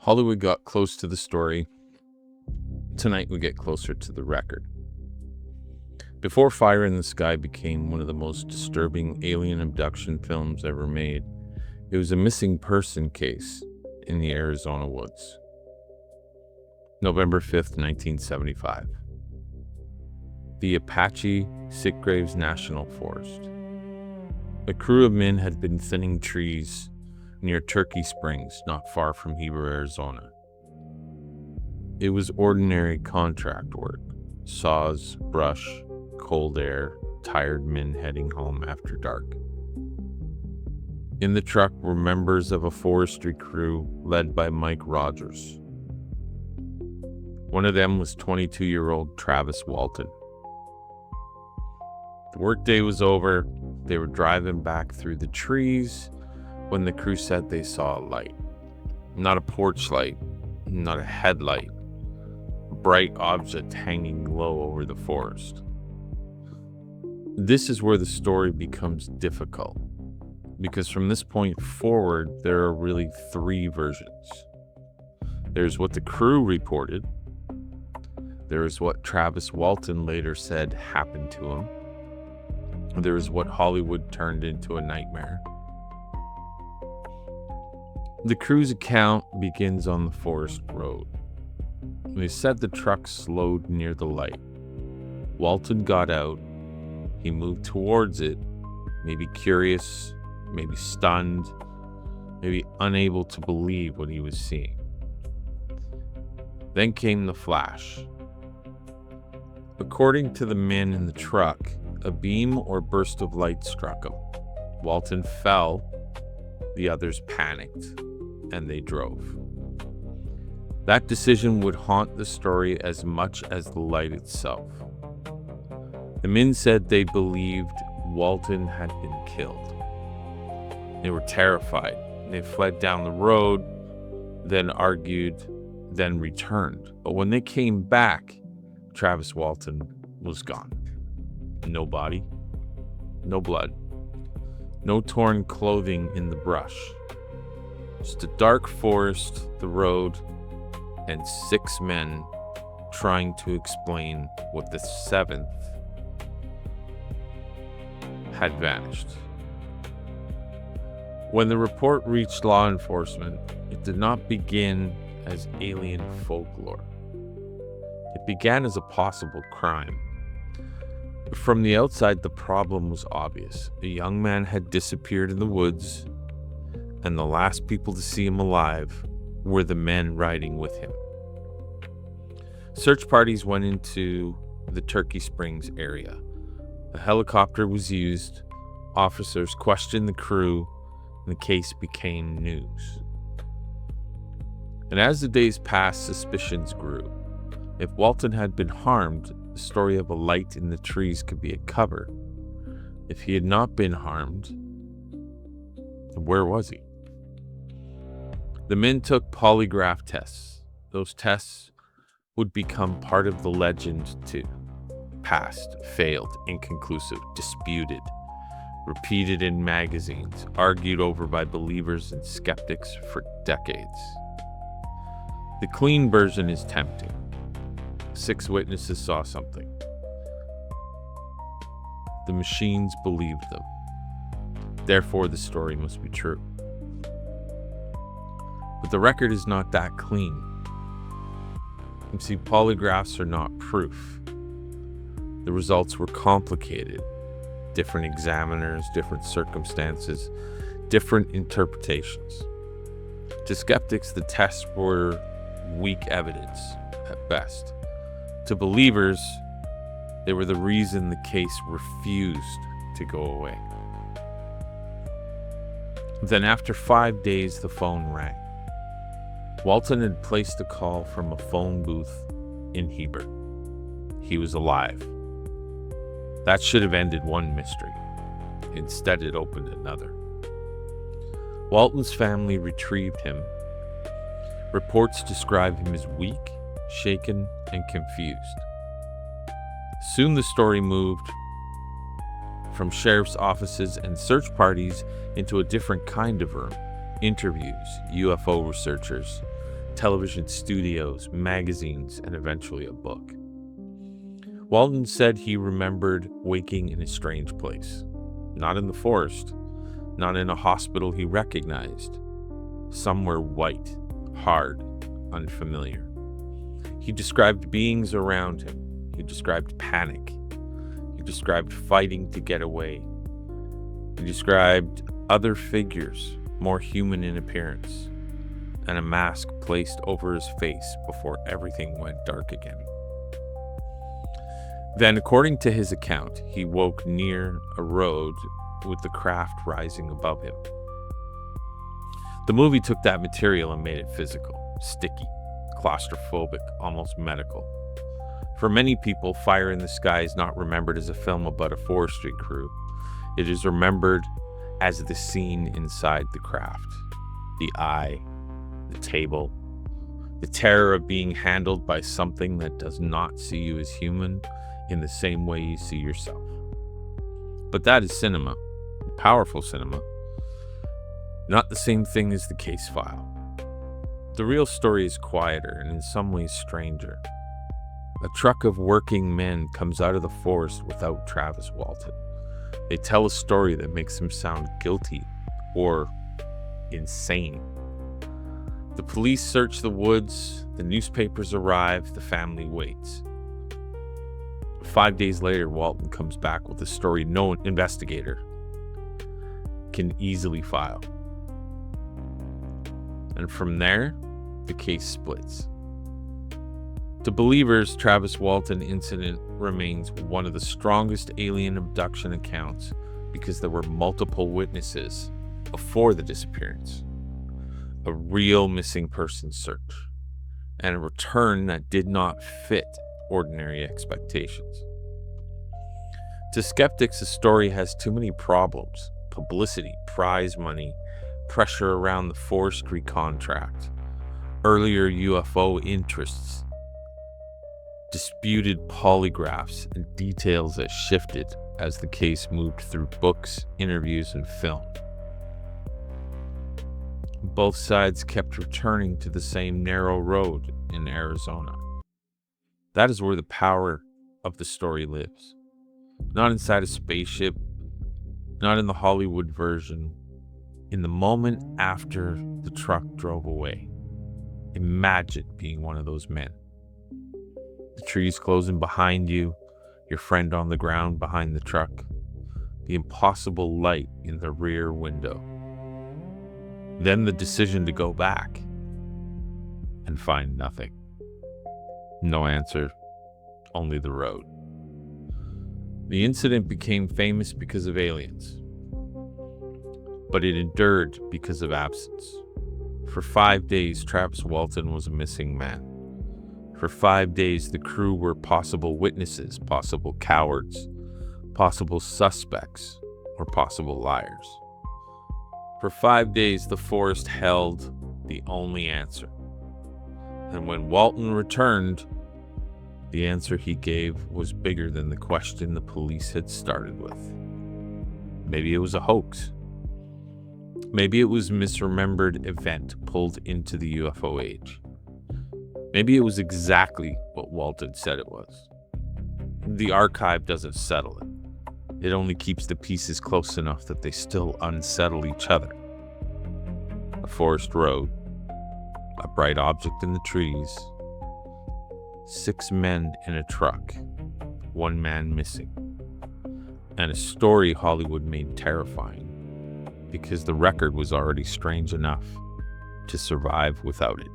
Hollywood got close to the story. Tonight we get closer to the record. Before Fire in the Sky became one of the most disturbing alien abduction films ever made, it was a missing person case in the Arizona woods. November 5th, 1975. The Apache Sitgraves National Forest. A crew of men had been thinning trees near Turkey Springs, not far from Heber, Arizona. It was ordinary contract work: saws, brush, cold air, tired men heading home after dark. In the truck were members of a forestry crew led by Mike Rogers. One of them was 22-year-old Travis Walton. The workday was over. They were driving back through the trees when the crew said they saw a light. Not a porch light, not a headlight. A bright object hanging low over the forest. This is where the story becomes difficult, because from this point forward, there are really three versions. There's what the crew reported. There is what Travis Walton later said happened to him. There is what Hollywood turned into a nightmare. The crew's account begins on the forest road. They said the truck slowed near the light. Walton got out. He moved towards it, maybe curious, maybe stunned, maybe unable to believe what he was seeing. Then came the flash. According to the men in the truck, a beam or burst of light struck him. Walton fell. The others panicked, and they drove. That decision would haunt the story as much as the light itself. The men said they believed Walton had been killed. They were terrified. They fled down the road, then argued, then returned. But when they came back, Travis Walton was gone. No body, no blood, no torn clothing in the brush. Just a dark forest, the road, and 6 men trying to explain what the 7th had vanished. When the report reached law enforcement, it did not begin as alien folklore. It began as a possible crime. From the outside, the problem was obvious. A young man had disappeared in the woods, and the last people to see him alive were the men riding with him. Search parties went into the Turkey Springs area. A helicopter was used. Officers questioned the crew, and the case became news. And as the days passed, suspicions grew. If Walton had been harmed, the story of a light in the trees could be a cover. If he had not been harmed, where was he? The men took polygraph tests. Those tests would become part of the legend too. Passed, failed, inconclusive, disputed, repeated in magazines, argued over by believers and skeptics for decades. The clean version is tempting. 6 witnesses saw something. The machines believed them. Therefore, the story must be true. But the record is not that clean. You see, polygraphs are not proof. The results were complicated. Different examiners, different circumstances, different interpretations. To skeptics, the tests were weak evidence at best. To believers, they were the reason the case refused to go away. Then after 5 days, the phone rang. Walton had placed a call from a phone booth in Heber. He was alive. That should have ended one mystery. Instead, it opened another. Walton's family retrieved him. Reports describe him as weak, shaken, and confused. Soon the story moved from sheriff's offices and search parties into a different kind of room. Interviews, UFO researchers, television studios, magazines, and eventually a book. Walton said he remembered waking in a strange place, not in the forest, not in a hospital he recognized, somewhere white, hard, unfamiliar. He described beings around him. He described panic. He described fighting to get away. He described other figures, more human in appearance, and a mask placed over his face before everything went dark again. Then, according to his account, he woke near a road with the craft rising above him. The movie took that material and made it physical, sticky, claustrophobic, almost medical. For many people, Fire in the Sky is not remembered as a film about a forestry crew. It is remembered as the scene inside the craft. The eye, the table, the terror of being handled by something that does not see you as human in the same way you see yourself. But that is cinema, powerful cinema, not the same thing as the case file. The real story is quieter and in some ways stranger. A truck of working men comes out of the forest without Travis Walton. They tell a story that makes him sound guilty or insane. The police search the woods, the newspapers arrive, the family waits. 5 days later, Walton comes back with a story no investigator can easily file. And from there, the case splits. To believers, Travis Walton incident remains one of the strongest alien abduction accounts because there were multiple witnesses before the disappearance, a real missing person search, and a return that did not fit ordinary expectations. To skeptics, the story has too many problems: publicity, prize money, pressure around the forestry contract, earlier UFO interests, disputed polygraphs, and details that shifted as the case moved through books, interviews, and film. Both sides kept returning to the same narrow road in Arizona. That is where the power of the story lives. Not inside a spaceship, not in the Hollywood version. In the moment after the truck drove away. Imagine being one of those men. The trees closing behind you, your friend on the ground behind the truck, the impossible light in the rear window. Then the decision to go back and find nothing. No answer, only the road. The incident became famous because of aliens, but it endured because of absence. For 5 days, Travis Walton was a missing man. For 5 days, the crew were possible witnesses, possible cowards, possible suspects, or possible liars. For 5 days, the forest held the only answer. And when Walton returned, the answer he gave was bigger than the question the police had started with. Maybe it was a hoax. Maybe it was a misremembered event pulled into the UFO age. Maybe it was exactly what Walton said it was. The archive doesn't settle it. It only keeps the pieces close enough that they still unsettle each other. A forest road, a bright object in the trees, 6 men in a truck, 1 man missing, and a story Hollywood made terrifying because the record was already strange enough to survive without it.